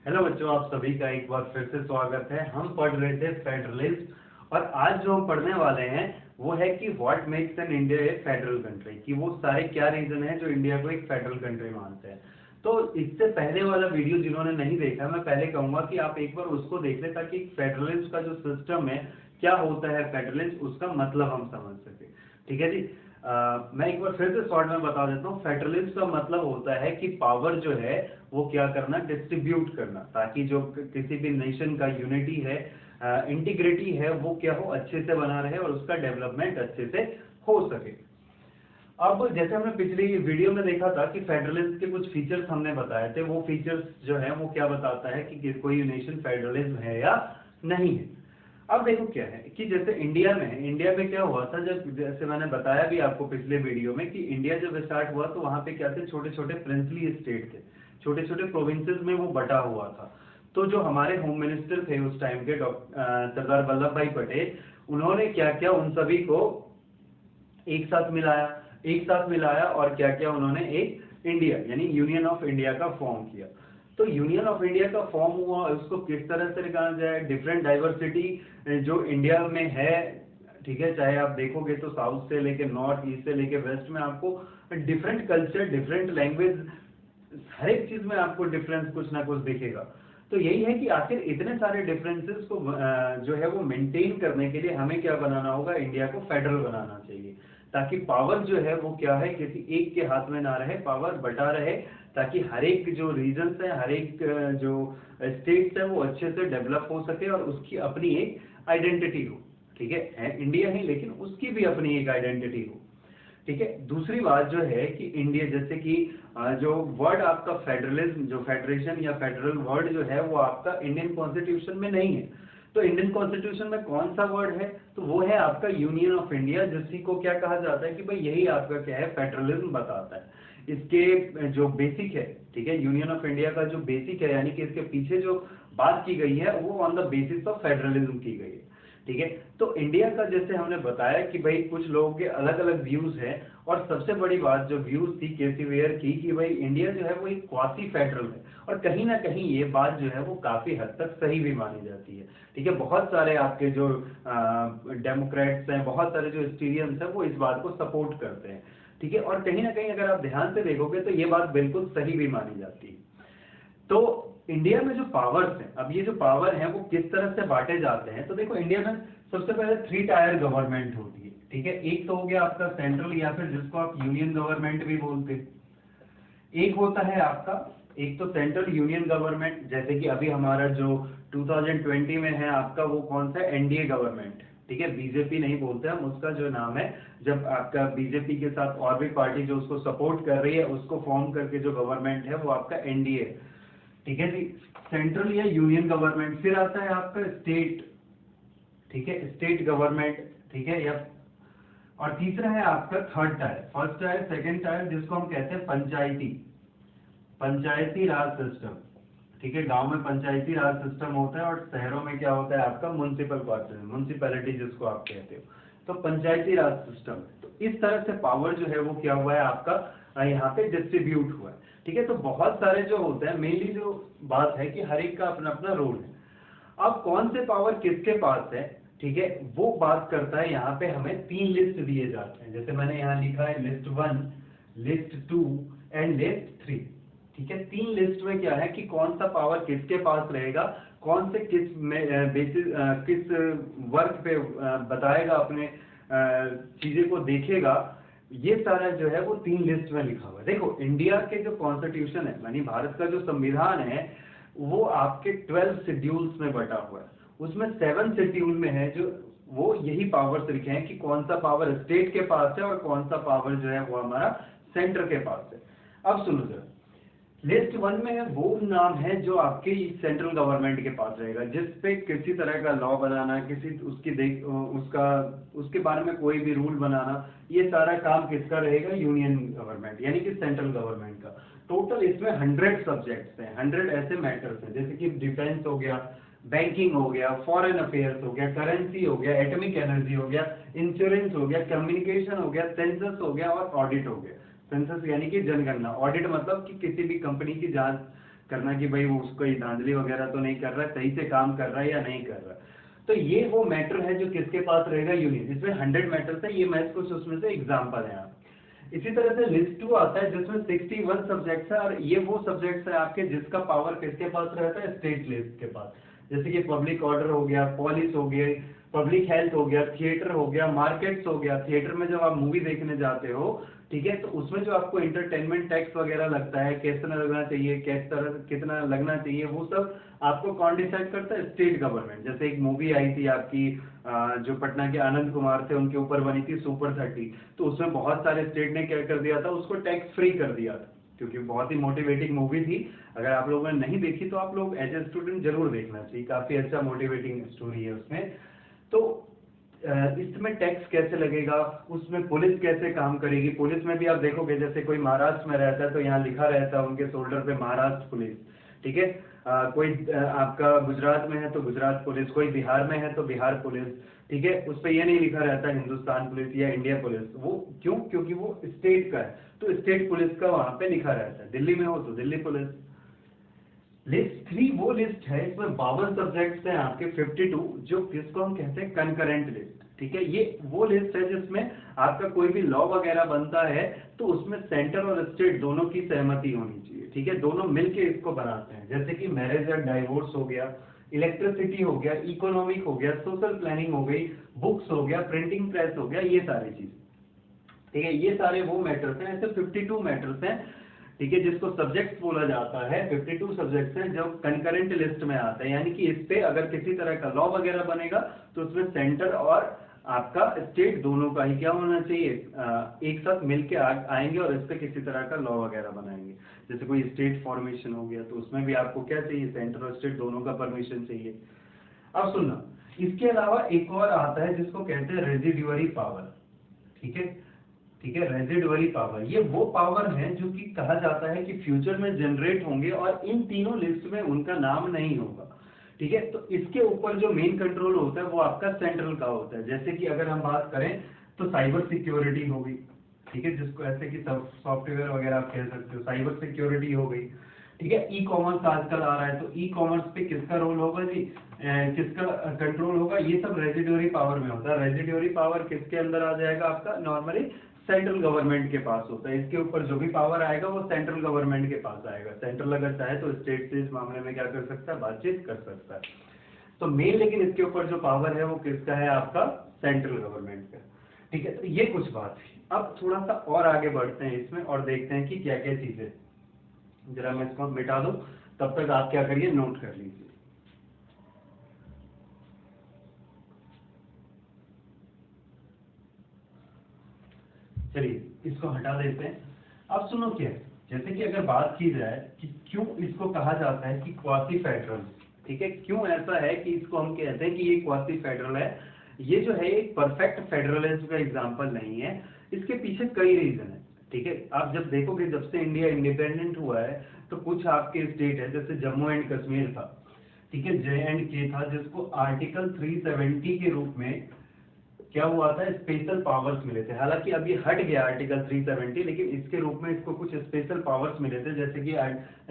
Hello बच्चों, आप सभी का एक बार फिर से स्वागत है। हम पढ़ रहे थे फेडरलिज्म और आज जो हम पढ़ने वाले हैं वो है कि what makes an India A federal country, कि वो सारे क्या रीजन है जो इंडिया को एक फेडरल कंट्री मानते हैं। तो इससे पहले वाला वीडियो जिन्होंने नहीं देखा, मैं पहले कहूंगा कि आप एक बार उसको देख लें ताकि फेडरलिज्म का जो सिस्टम है, क्या होता है फेडरलिज्म, उसका मतलब हम समझ सके। ठीक है जी। मैं एक बार फिर से शॉर्ट में बता देता हूँ। फेडरलिज्म का मतलब होता है कि पावर जो है वो क्या करना, डिस्ट्रीब्यूट करना, ताकि जो किसी भी नेशन का यूनिटी है, इंटीग्रिटी है, वो क्या हो, अच्छे से बना रहे और उसका डेवलपमेंट अच्छे से हो सके। अब जैसे हमने पिछली वीडियो में देखा था कि फेडरलिज्म के कुछ फीचर्स हमने बताए थे। वो फीचर्स जो है वो क्या बताता है कि कोई नेशन फेडरलिज्म है या नहीं है। अब देखो क्या है कि जैसे इंडिया में क्या हुआ था, जब जैसे मैंने बताया भी आपको पिछले वीडियो में कि इंडिया जब स्टार्ट हुआ तो वहां पे क्या थे, छोटे छोटे प्रिंसली स्टेट थे, छोटे छोटे प्रोविंसेस में वो बटा हुआ था। तो जो हमारे होम मिनिस्टर थे उस टाइम के, सरदार वल्लभ भाई पटेल, उन्होंने क्या किया, उन सभी को एक साथ मिलाया और क्या किया उन्होंने, एक इंडिया यानी यूनियन ऑफ इंडिया का फॉर्म किया। तो यूनियन ऑफ इंडिया का फॉर्म हुआ, उसको किस तरह से निकाला जाए, डिफरेंट डाइवर्सिटी जो इंडिया में है, ठीक है, चाहे आप देखोगे तो साउथ से लेके नॉर्थ, ईस्ट से लेके वेस्ट में आपको डिफरेंट कल्चर, डिफरेंट लैंग्वेज, हर एक चीज में आपको डिफरेंस कुछ ना कुछ दिखेगा। तो यही है कि आखिर इतने सारे डिफरेंसेस को जो है वो मेंटेन करने के लिए हमें क्या बनाना होगा, इंडिया को फेडरल बनाना चाहिए, ताकि पावर जो है वो क्या है, किसी एक के हाथ में ना रहे, पावर बटा रहे, ताकि हर एक जो रीजन्स है, हर एक जो स्टेट्स है वो अच्छे से डेवलप हो सके और उसकी अपनी एक आइडेंटिटी हो। ठीक है इंडिया ही, लेकिन उसकी भी अपनी एक आइडेंटिटी हो। ठीक है। दूसरी बात जो है कि इंडिया, जैसे कि जो वर्ड आपका फेडरलिज्म, जो फेडरेशन या फेडरल वर्ड जो है वो आपका इंडियन कॉन्स्टिट्यूशन में नहीं है। तो इंडियन कॉन्स्टिट्यूशन में कौन सा वर्ड है, तो वो है आपका यूनियन ऑफ इंडिया, जिसी को क्या कहा जाता है कि भाई यही आपका क्या है, फेडरलिज्म बताता है। इसके जो बेसिक है, ठीक है, यूनियन ऑफ इंडिया का जो बेसिक है, यानी कि इसके पीछे जो बात की गई है वो on the basis of federalism की गई है। ठीक है। तो इंडिया का जैसे हमने बताया कि भाई कुछ लोगों के अलग अलग व्यूज हैं, और सबसे बड़ी बात जो व्यूज थी केसी वेयर की कि भाई इंडिया जो है वो एक क्वासी फेडरल है, और कहीं ना कहीं ये बात जो है वो काफी हद तक सही भी मानी जाती है। ठीक है। बहुत सारे आपके जो डेमोक्रेट्स हैं, बहुत सारे जो हिस्टीरियंस हैं, वो इस बात को सपोर्ट करते हैं। ठीक है। और कहीं ना कहीं अगर आप ध्यान से देखोगे तो ये बात बिल्कुल सही भी मानी जाती है। तो इंडिया में जो पावर्स हैं, अब ये जो पावर हैं वो किस तरह से बांटे जाते हैं, तो देखो इंडिया में सबसे पहले 3 टायर गवर्नमेंट होती है। ठीक है। एक तो हो गया आपका सेंट्रल, या फिर जिसको आप यूनियन गवर्नमेंट भी बोलते हैं। एक होता है आपका, एक तो सेंट्रल यूनियन गवर्नमेंट, जैसे कि अभी हमारा जो 2020 में है आपका, वो कौन सा, एनडीए गवर्नमेंट। ठीक है। बीजेपी नहीं बोलते हम, उसका जो नाम है, जब आपका बीजेपी के साथ और भी पार्टी जो उसको सपोर्ट कर रही है, उसको फॉर्म करके जो गवर्नमेंट है वो आपका एनडीए। ठीक है जी। सेंट्रल या यूनियन गवर्नमेंट। फिर आता है आपका स्टेट, ठीक है, स्टेट गवर्नमेंट। ठीक है। या और तीसरा है आपका third tier, first tier, second tier, जिसको हम कहते हैं पंचायती, पंचायती राज सिस्टम। ठीक है। गांव में पंचायती राज सिस्टम होता है और शहरों में क्या होता है आपका, म्युनिसिपल कॉर्पोरेशन, म्युनिसिपैलिटी जिसको आप कहते हो। तो पंचायती राज सिस्टम। तो इस तरह से पावर जो है वो क्या हुआ है आपका, यहाँ पे डिस्ट्रीब्यूट हुआ है। ठीक है। तो बहुत सारे जो होते हैं, मेनली जो बात है कि हर एक का अपना अपना रोल है। अब कौन से पावर किसके पास है, ठीक है, वो बात करता है। यहाँ पे हमें 3 लिस्ट दिए जाते हैं, जैसे मैंने यहाँ लिखा है लिस्ट 1, लिस्ट 2 एंड लिस्ट 3। ठीक है। 3 लिस्ट में क्या है कि कौन सा पावर किसके पास रहेगा, कौन से किस बेसिस, किस वर्क पे बताएगा, अपने चीजें को देखेगा, ये सारा जो है वो 3 लिस्ट में लिखा हुआ है। देखो इंडिया के जो कॉन्स्टिट्यूशन है, यानी भारत का जो संविधान है, वो आपके 12 शेड्यूल्स में बटा हुआ है। उसमें 7 शेड्यूल में है जो वो यही पावर्स लिखे हैं कि कौन सा पावर स्टेट के पास है और कौन सा पावर जो है वो हमारा सेंटर के पास है। अब सुनो जरा, लिस्ट 1 में वो नाम है जो आपके सेंट्रल गवर्नमेंट के पास रहेगा, जिस पे किसी तरह का लॉ बनाना, किसी उसकी उसके बारे में कोई भी रूल बनाना, ये सारा काम किसका रहेगा, यूनियन गवर्नमेंट यानी कि सेंट्रल गवर्नमेंट का। टोटल इसमें 100 सब्जेक्ट्स हैं, 100 ऐसे मैटर्स हैं, जैसे कि डिफेंस हो गया, बैंकिंग हो गया, फॉरेन अफेयर्स हो गया, करेंसी हो गया, एटॉमिक एनर्जी हो गया, इंश्योरेंस हो गया, कम्युनिकेशन हो गया, सेंसस हो गया और ऑडिट हो गया। सेंसस यानी कि जनगणना, ऑडिट मतलब कि किसी भी कंपनी की जांच करना कि भाई वो उसको धांधली वगैरह तो नहीं कर रहा है, सही से काम कर रहा है या नहीं कर रहा है। तो ये वो मैटर है जो किसके पास रहेगा, यूनियन। इसमें 100 मैटर्स है, ये मैं कुछ उसमें से एग्जाम्पल है आप। इसी तरह से लिस्ट 2 आता है जिसमें 61 सब्जेक्ट्स है, और ये वो सब्जेक्ट्स है आपके जिसका पावर किसके पास रहता है, स्टेट लिस्ट के पास। जैसे कि पब्लिक ऑर्डर हो गया, पुलिस हो गई, पब्लिक हेल्थ हो गया, थिएटर हो गया, मार्केट्स हो गया। थिएटर में जब आप मूवी देखने जाते हो, ठीक है, तो उसमें जो आपको इंटरटेनमेंट टैक्स वगैरह लगता है, कितना लगना चाहिए, किस तरह कितना लगना चाहिए, वो सब आपको कौन डिसाइड करता है, स्टेट गवर्नमेंट। जैसे एक मूवी आई थी आपकी जो पटना के आनंद कुमार थे, उनके ऊपर बनी थी सुपर 30, तो उसमें बहुत सारे स्टेट ने क्या कर दिया था, उसको टैक्स फ्री कर दिया था, क्योंकि बहुत ही मोटिवेटिंग मूवी थी। अगर आप लोगों ने नहीं देखी तो आप लोग एज ए स्टूडेंट जरूर देखना चाहिए, काफी अच्छा मोटिवेटिंग स्टोरी है उसमें। तो इसमें टैक्स कैसे लगेगा, उसमें पुलिस कैसे काम करेगी। पुलिस में भी आप देखोगे, जैसे कोई महाराष्ट्र में रहता है तो यहाँ लिखा रहता है उनके शोल्डर पे महाराष्ट्र पुलिस, ठीक है। कोई आपका गुजरात में है तो गुजरात पुलिस, कोई बिहार में है तो बिहार पुलिस, ठीक है। उस पर यह नहीं लिखा रहता हिंदुस्तान पुलिस या इंडिया पुलिस, वो क्यों, क्योंकि वो स्टेट का है, तो स्टेट पुलिस का वहां पे लिखा रहता है। दिल्ली में हो तो दिल्ली पुलिस। लिस्ट 3 वो लिस्ट है, इसमें 52 सब्जेक्ट्स हैं आपके, 52, जो किसको हम कहते हैं कंकरेंट लिस्ट, ठीक है। ये वो लिस्ट है जिसमें आपका कोई भी लॉ वगैरह बनता है तो उसमें सेंटर और स्टेट दोनों की सहमति होनी चाहिए, ठीक है, दोनों मिलके इसको बनाते हैं। जैसे कि मैरिज और डाइवोर्स हो गया, इलेक्ट्रिसिटी हो गया, इकोनॉमिक हो गया, सोशल प्लानिंग हो गई, बुक्स हो गया, प्रिंटिंग प्रेस हो गया, ये सारी चीज, ठीक है। ये सारे वो मैटर्स हैं, ऐसे 52 मैटर्स हैं, ठीक है, जिसको सब्जेक्ट्स बोला जाता है। 52 सब्जेक्ट्स हैं जो कंकरेंट लिस्ट में आते हैं, यानी कि इस पे अगर किसी तरह का लॉ वगैरह बनेगा तो उसमें सेंटर और आपका स्टेट दोनों का ही क्या होना चाहिए, एक साथ मिलके आएंगे और इस पे किसी तरह का लॉ वगैरह बनाएंगे। जैसे कोई स्टेट फॉर्मेशन हो गया तो उसमें भी आपको क्या चाहिए, सेंटर और स्टेट दोनों का परमिशन चाहिए। अब सुनना, इसके अलावा एक और आता है जिसको कहते हैं रेजिडुअरी पावर, ठीक है, ठीक है। रेजिडुअरी पावर, ये वो पावर है जो कि कहा जाता है कि फ्यूचर में जनरेट होंगे और इन तीनों लिस्ट में उनका नाम नहीं होगा, ठीक है। तो इसके ऊपर जो मेन कंट्रोल होता है वो आपका सेंट्रल का होता है। जैसे कि अगर हम बात करें तो साइबर सिक्योरिटी हो गई, ठीक है, जिसको ऐसे कि सॉफ्टवेयर वगैरह आप कह सकते हो, साइबर सिक्योरिटी हो गई, ठीक है। ई कॉमर्स आजकल आ रहा है, तो ई कॉमर्स पे किसका रोल होगा जी, किसका कंट्रोल होगा, ये सब रेजिडुअरी पावर में होता है। रेजिडुअरी पावर किसके अंदर आ जाएगा आपका, नॉर्मली सेंट्रल गवर्नमेंट के पास होता है। इसके ऊपर जो भी पावर आएगा वो सेंट्रल गवर्नमेंट के पास आएगा। सेंट्रल अगर चाहे तो स्टेट से इस मामले में क्या कर सकता है, बातचीत कर सकता है। तो मेन लेकिन इसके ऊपर जो पावर है वो किसका है, आपका सेंट्रल गवर्नमेंट का, ठीक है। तो ये कुछ बात है। अब थोड़ा सा और आगे बढ़ते हैं इसमें और देखते हैं कि क्या क्या चीजें। जरा मैं इसको मिटा दूं, तब तक आप क्या करिए, नोट कर लीजिए। चलिए इसको हटा देते हैं। अब सुनो क्या है, जैसे कि अगर बात की जाए कि क्यों इसको कहा जाता है कि क्वासी फेडरल, ठीक है, क्यों ऐसा है कि इसको हम कहते हैं कि ये क्वासी फेडरल है। ये जो है एक परफेक्ट फेडरलिज्म का एग्जांपल नहीं है, इसके पीछे कई रीजन है, ठीक है। आप जब देखोगे जब से इंडिया इंडिपेंडेंट हुआ है तो कुछ आपके स्टेट है, जैसे जम्मू एंड कश्मीर था, ठीक है, JNK था, जिसको आर्टिकल 370 के रूप में क्या हुआ था, स्पेशल पावर्स मिले थे। हालांकि अब ये हट गया आर्टिकल 370, लेकिन इसके रूप में इसको कुछ स्पेशल पावर्स मिले थे, जैसे कि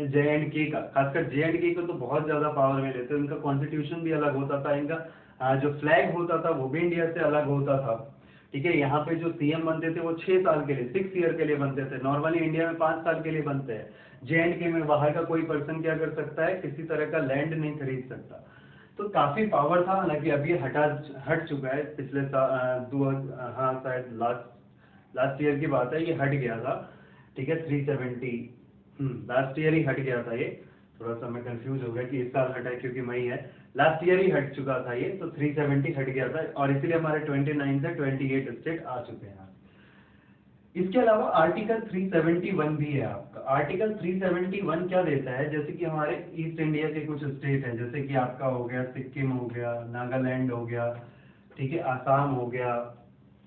JNK का, खासकर JNK को तो बहुत ज्यादा पावर मिले थे। उनका कॉन्स्टिट्यूशन भी अलग होता था, इनका जो फ्लैग होता था वो भी इंडिया से अलग होता था, ठीक है। यहाँ पे जो CM बनते थे वो 6 साल के लिए, 6 ईयर के लिए बनते थे। नॉर्मली इंडिया में 5 साल के लिए बनते हैं। JNK में बाहर का कोई पर्सन क्या कर सकता है, किसी तरह का लैंड नहीं खरीद सकता। तो काफी पावर था, हालांकि अब ये हट चुका है। पिछले हाँ शायद लास्ट ईयर की बात है, ये हट गया था, ठीक है, 370। लास्ट ईयर ही हट गया था ये। थोड़ा सा मैं कंफ्यूज हो गया कि इस साल हटा है क्योंकि मई है, लास्ट ईयर ही हट चुका था ये, तो 370 हट गया था और इसीलिए हमारे 29 से 28 स्टेट आ चुके हैं। इसके अलावा आर्टिकल 371 भी है आपका। आर्टिकल 371 क्या देता है, जैसे कि हमारे ईस्ट इंडिया के कुछ स्टेट हैं, जैसे कि आपका हो गया सिक्किम, हो गया नागालैंड, हो गया, ठीक है, आसाम हो गया,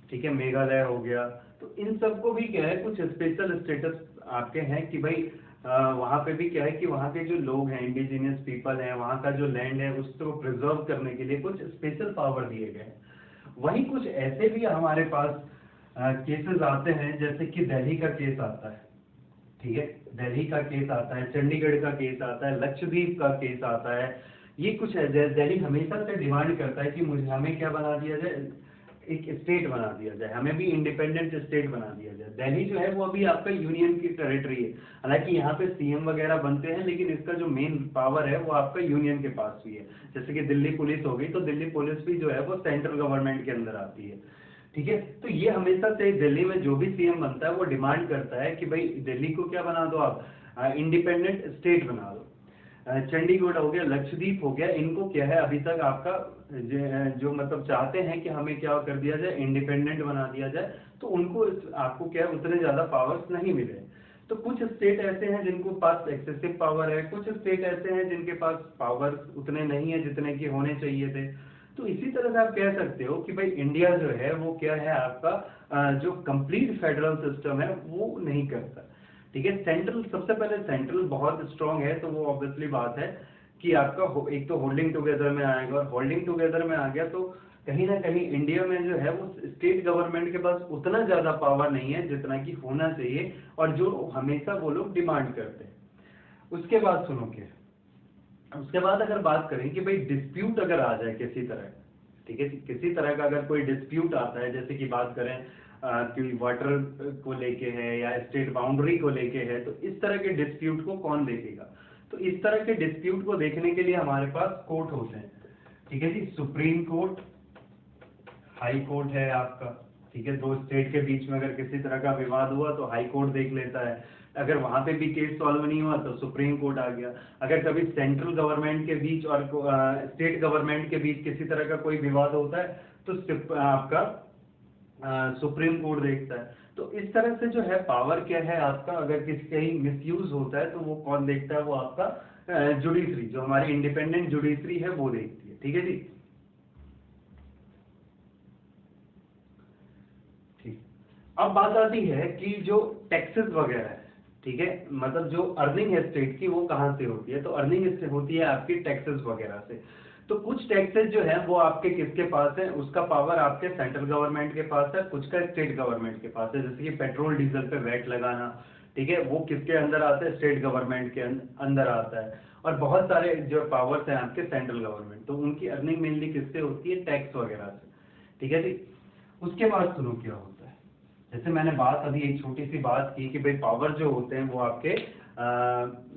ठीक है, मेघालय हो गया। तो इन सबको भी क्या है, कुछ स्पेशल स्टेटस आपके हैं कि भाई वहां पे भी क्या है कि वहां के जो लोग हैं, इंडिजिनियस पीपल हैं, वहां का जो लैंड है उसको प्रिजर्व करने के लिए कुछ स्पेशल पावर दिए गए हैं। वहीं कुछ ऐसे भी हमारे पास केसेस आते हैं, जैसे कि दिल्ली का केस आता है, ठीक है, दिल्ली का केस आता है, चंडीगढ़ का केस आता है, लक्षद्वीप का केस आता है। ये कुछ है, दिल्ली हमेशा से डिमांड करता है कि मुझे हमें क्या बना दिया जाए, एक स्टेट बना दिया जाए, हमें भी इंडिपेंडेंट स्टेट बना दिया जाए। दिल्ली जो है वो अभी आपका यूनियन की टेरिटरी है, हालांकि यहाँ पे सीएम वगैरह बनते हैं, लेकिन इसका जो मेन पावर है वो आपका यूनियन के पास भी है। जैसे कि दिल्ली पुलिस हो गई, तो दिल्ली पुलिस भी जो है वो सेंट्रल गवर्नमेंट के अंदर आती है। ठीक है, तो ये हमेशा से दिल्ली में जो भी सीएम बनता है वो डिमांड करता है कि भाई दिल्ली को क्या बना दो आप, इंडिपेंडेंट स्टेट बना दो। चंडीगढ़ हो गया, लक्षद्वीप हो गया, इनको क्या है अभी तक आपका जो मतलब चाहते हैं कि हमें क्या कर दिया जाए, इंडिपेंडेंट बना दिया जाए, तो उनको आपको क्या है उतने ज्यादा पावर्स नहीं मिले। तो कुछ स्टेट ऐसे हैं जिनको पास एक्सेसिव पावर है, कुछ स्टेट ऐसे हैं जिनके पास पावर्स उतने नहीं है जितने की होने चाहिए थे। तो इसी तरह से आप कह सकते हो कि भाई इंडिया जो है वो क्या है आपका जो कंप्लीट फेडरल सिस्टम है वो नहीं करता। ठीक है, सेंट्रल सबसे पहले सेंट्रल बहुत स्ट्रांग है, तो वो ऑब्वियसली बात है कि आपका एक तो होल्डिंग टुगेदर में आएगा, और होल्डिंग टुगेदर में आ गया तो कहीं ना कहीं इंडिया में जो है वो स्टेट गवर्नमेंट के पास उतना ज्यादा पावर नहीं है जितना कि होना चाहिए, और जो हमेशा वो लोग डिमांड करते हैं। उसके बाद सुनो क्या, उसके बाद अगर बात करें कि भाई डिस्प्यूट अगर आ जाए किसी तरह, ठीक है, किसी तरह का अगर कोई डिस्प्यूट आता है, जैसे कि बात करें कि वाटर को लेके है या स्टेट बाउंड्री को लेके है, तो इस तरह के डिस्प्यूट को कौन देखेगा? तो इस तरह के डिस्प्यूट को देखने के लिए हमारे पास कोर्ट होते हैं। ठीक है जी, सुप्रीम कोर्ट, हाई कोर्ट है आपका। ठीक है, दो स्टेट के बीच में अगर किसी तरह का विवाद हुआ तो हाई कोर्ट देख लेता है, अगर वहां पे भी केस सॉल्व नहीं हुआ तो सुप्रीम कोर्ट आ गया। अगर कभी सेंट्रल गवर्नमेंट के बीच और स्टेट गवर्नमेंट के बीच किसी तरह का कोई विवाद होता है तो आपका सुप्रीम कोर्ट देखता है। तो इस तरह से जो है पावर क्या है आपका, अगर किसी कहीं मिसयूज होता है तो वो कौन देखता है, वो आपका जुडिशरी, जो हमारी इंडिपेंडेंट जुडिशरी है वो देखती है। ठीक है जी, ठीक। अब बात आती है कि जो टैक्सेस वगैरह है, ठीक है, मतलब जो अर्निंग है स्टेट की वो कहाँ से होती है, तो अर्निंग इससे होती है आपकी टैक्सेस वगैरह से। तो कुछ टैक्सेस जो है वो आपके किसके पास है, उसका पावर आपके सेंट्रल गवर्नमेंट के पास है, कुछ का स्टेट गवर्नमेंट के पास है। जैसे कि पेट्रोल डीजल पे वैट लगाना, ठीक है, वो किसके अंदर आता है, स्टेट गवर्नमेंट के अंदर आता है। और बहुत सारे जो पावर्स हैं आपके सेंट्रल गवर्नमेंट, तो उनकी अर्निंग मेनली किससे होती है, टैक्स वगैरह से। ठीक है जी, उसके बाद सुनो क्या होता है। जैसे मैंने बात अभी एक छोटी सी बात की कि भाई पावर जो होते हैं वो आपके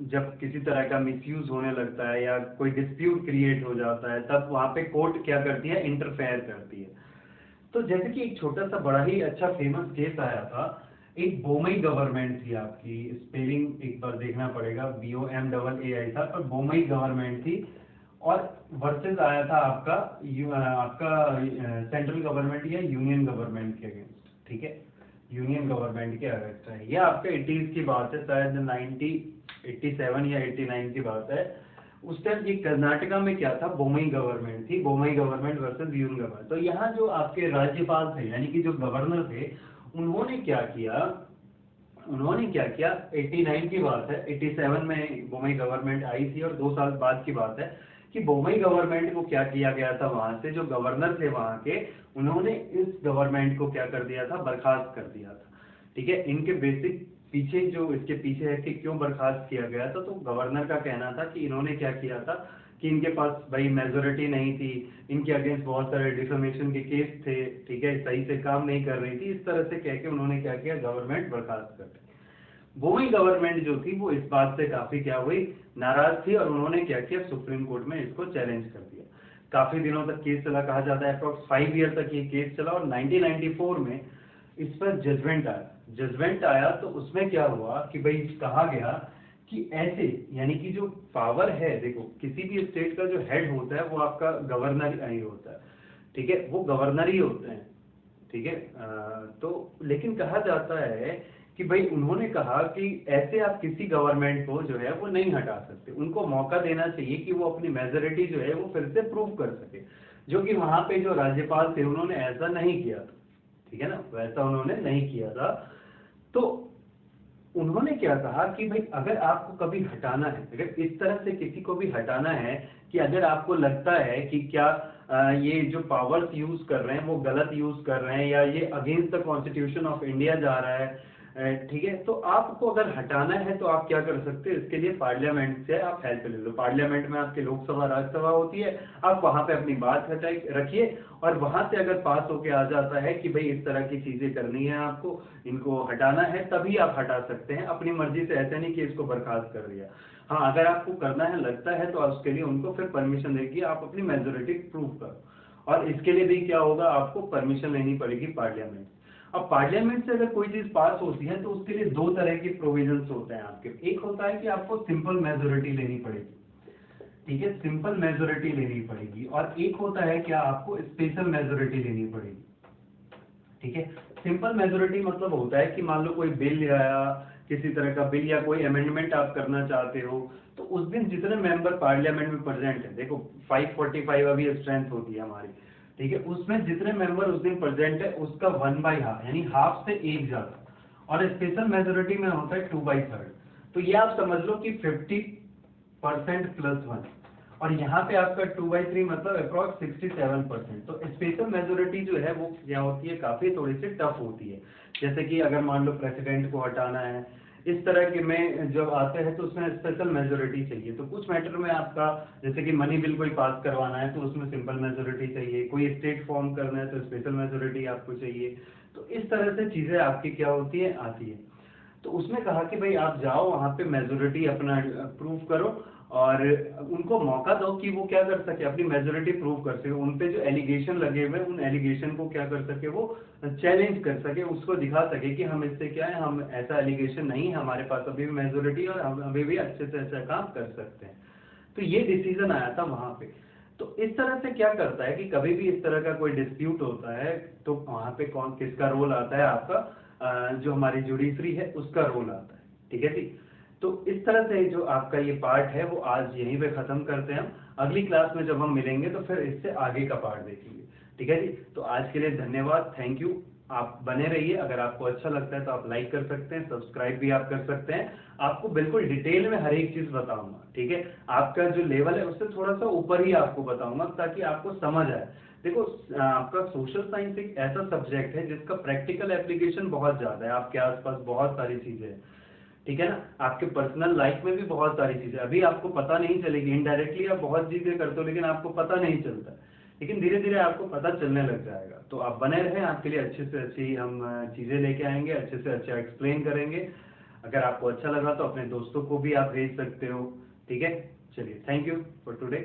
जब किसी तरह का मिसयूज होने लगता है या कोई डिस्प्यूट क्रिएट हो जाता है, तब वहां पे कोर्ट क्या करती है, इंटरफेयर करती है। तो जैसे कि एक छोटा सा बड़ा ही अच्छा फेमस केस आया था, एक बोमई गवर्नमेंट थी आपकी, स्पेलिंग एक बार देखना पड़ेगा, BOMAAI था, पर बोमई गवर्नमेंट थी, और वर्सेस आया था आपका सेंट्रल गवर्नमेंट या यूनियन गवर्नमेंट के अगेंस्ट। ठीक है, यूनियन गवर्नमेंट के अगेंस्ट है, यह आपके 80s की बात है, शायद 87 या 89 की बात है। उस टाइम ये कर्नाटका में क्या था, बोमई गवर्नमेंट थी, Bommai government versus union government. तो यहाँ जो आपके राज्यपाल थे यानी कि जो गवर्नर थे, उन्होंने क्या किया, 89 की बात है, 87 में बोमई गवर्नमेंट आई थी, और 2 साल बाद की बात है कि बोमई गवर्नमेंट को क्या किया गया था, वहां से जो गवर्नर थे वहां के, उन्होंने इस गवर्नमेंट को क्या कर दिया था, बर्खास्त कर दिया था। ठीक है, इनके बेसिक पीछे जो इसके पीछे है कि क्यों बर्खास्त किया गया था, तो गवर्नर का कहना था कि इन्होंने क्या किया था कि इनके पास भाई मेजोरिटी नहीं थी, इनके अगेंस्ट बहुत सारे डिफेमेशन के केस थे, ठीक है, सही से काम नहीं कर रही थी, इस तरह से कह के उन्होंने क्या किया, गवर्नमेंट बर्खास्त कर दी। वही गवर्नमेंट जो थी वो इस बात से काफी क्या हुई, नाराज थी, और उन्होंने क्या किया, सुप्रीम कोर्ट में इसको चैलेंज कर दिया। काफी दिनों तक केस चला, कहा जाता है अप्रोक्स 5 ईयर तक ये केस चला, और 1994 में इस पर जजमेंट आया। तो उसमें क्या हुआ कि भाई कहा गया कि ऐसे, यानी कि जो पावर है, देखो किसी भी स्टेट का जो हेड होता है वो आपका गवर्नर ही होता है। ठीक है, वो गवर्नर ही होते हैं। ठीक है, तो लेकिन कहा जाता है कि भाई उन्होंने कहा कि ऐसे आप किसी गवर्नमेंट को जो है वो नहीं हटा सकते, उनको मौका देना चाहिए कि वो अपनी मेजोरिटी जो है वो फिर से प्रूव कर सके, जो कि वहां पे जो राज्यपाल थे उन्होंने ऐसा नहीं किया था। ठीक है ना, वैसा उन्होंने नहीं किया था। तो उन्होंने क्या कहा कि भाई अगर आपको कभी हटाना है, अगर इस तरह से किसी को भी हटाना है कि अगर आपको लगता है कि क्या ये जो पावर्स यूज कर रहे हैं वो गलत यूज कर रहे हैं, या ये against the constitution of India जा रहा है, ठीक है। तो आपको अगर हटाना है तो आप क्या कर सकते हैं, इसके लिए पार्लियामेंट से आप हेल्प ले लो। पार्लियामेंट में आपके लोकसभा राज्यसभा होती है, आप वहां पे अपनी बात रखिए और वहां से अगर पास होके आ जाता है कि भाई इस तरह की चीजें करनी है, आपको इनको हटाना है, तभी आप हटा सकते हैं अपनी मर्जी से। ऐसे नहीं कि इसको बर्खास्त कर दिया। हाँ, अगर आपको करना है लगता है तो उसके लिए उनको फिर परमिशन देगी, आप अपनी मेजोरिटी प्रूव करो। और इसके लिए भी क्या होगा, आपको परमिशन लेनी पड़ेगी पार्लियामेंट। अब पार्लियामेंट से अगर कोई चीज पास होती है तो उसके लिए दो तरह के प्रोविजंस होते हैं आपके। एक होता है कि आपको सिंपल मेजोरिटी लेनी पड़ेगी, ठीक है, सिंपल मेजोरिटी लेनी पड़ेगी। और एक होता है क्या, आपको स्पेशल मेजोरिटी लेनी पड़ेगी, ठीक है। सिंपल मेजोरिटी मतलब होता है कि मान लो कोई बिल या किसी तरह का बिल या कोई अमेंडमेंट आप करना चाहते हो, तो उस दिन जितने मेंबर पार्लियामेंट में प्रेजेंट है, देखो 545 अभी स्ट्रेंथ होती है हमारी, ठीक है, उसमें जितने मेंबर उस दिन प्रेजेंट है उसका 1/2 यानी हाफ से एक ज्यादा। और स्पेशल मेजोरिटी में होता है 2/3। तो ये आप समझ लो कि 50% +1। और यहाँ पे आपका 2/3 मतलब अप्रॉक्स 67%। तो स्पेशल मेजोरिटी जो है वो क्या होती है, काफी थोड़ी सी टफ होती है। जैसे कि अगर मान लो प्रेसिडेंट को हटाना है, इस तरह के में जब आते हैं तो उसमें स्पेशल मेजोरिटी चाहिए। तो कुछ मैटर में आपका, जैसे कि मनी बिल कोई पास करवाना है तो उसमें सिंपल मेजोरिटी चाहिए, कोई स्टेट फॉर्म करना है तो स्पेशल मेजोरिटी आपको चाहिए। तो इस तरह से चीजें आपकी क्या होती है, आती है। तो उसने कहा कि भाई आप जाओ वहां पे मेजोरिटी अपना प्रूव करो और उनको मौका दो कि वो क्या कर सके, अपनी मेजोरिटी प्रूव कर सके। उन पे जो एलिगेशन लगे हुए उन एलिगेशन को क्या कर सके, वो चैलेंज कर सके, उसको दिखा सके कि हम इससे क्या है, हम ऐसा एलिगेशन नहीं है, हमारे पास अभी भी मेजोरिटी और हम अभी भी अच्छे से अच्छा काम कर सकते हैं। तो ये डिसीजन आया था वहां पे। तो इस तरह से क्या करता है कि कभी भी इस तरह का कोई डिस्प्यूट होता है तो वहां पे कौन किसका रोल आता है, आपका जो हमारी जुडिशरी है उसका रोल आता है, ठीक है जी। तो इस तरह से जो आपका ये पार्ट है वो आज यहीं पे खत्म करते हैं हम। अगली क्लास में जब हम मिलेंगे तो फिर इससे आगे का पार्ट देखेंगे, ठीक है जी। तो आज के लिए धन्यवाद, थैंक यू। आप बने रहिए, अगर आपको अच्छा लगता है तो आप लाइक कर सकते हैं, सब्सक्राइब भी आप कर सकते हैं। आपको बिल्कुल डिटेल में हर एक चीज बताऊंगा, ठीक है। आपका जो लेवल है उससे थोड़ा सा ऊपर ही आपको बताऊंगा ताकि आपको समझ आए। देखो आपका सोशल साइंस एक ऐसा सब्जेक्ट है जिसका प्रैक्टिकल एप्लीकेशन बहुत ज्यादा है, आपके आसपास बहुत सारी चीजें हैं, ठीक है ना। आपके पर्सनल लाइफ में भी बहुत सारी चीजें अभी आपको पता नहीं चलेगी, इनडायरेक्टली आप बहुत चीजें करते हो लेकिन आपको पता नहीं चलता, लेकिन धीरे धीरे आपको पता चलने लग जाएगा। तो आप बने रहें, आपके लिए अच्छे से अच्छी हम चीजें लेके आएंगे, अच्छे से अच्छा एक्सप्लेन करेंगे। अगर आपको अच्छा लगा तो अपने दोस्तों को भी आप भेज सकते हो, ठीक है। चलिए, थैंक यू फॉर टुडे।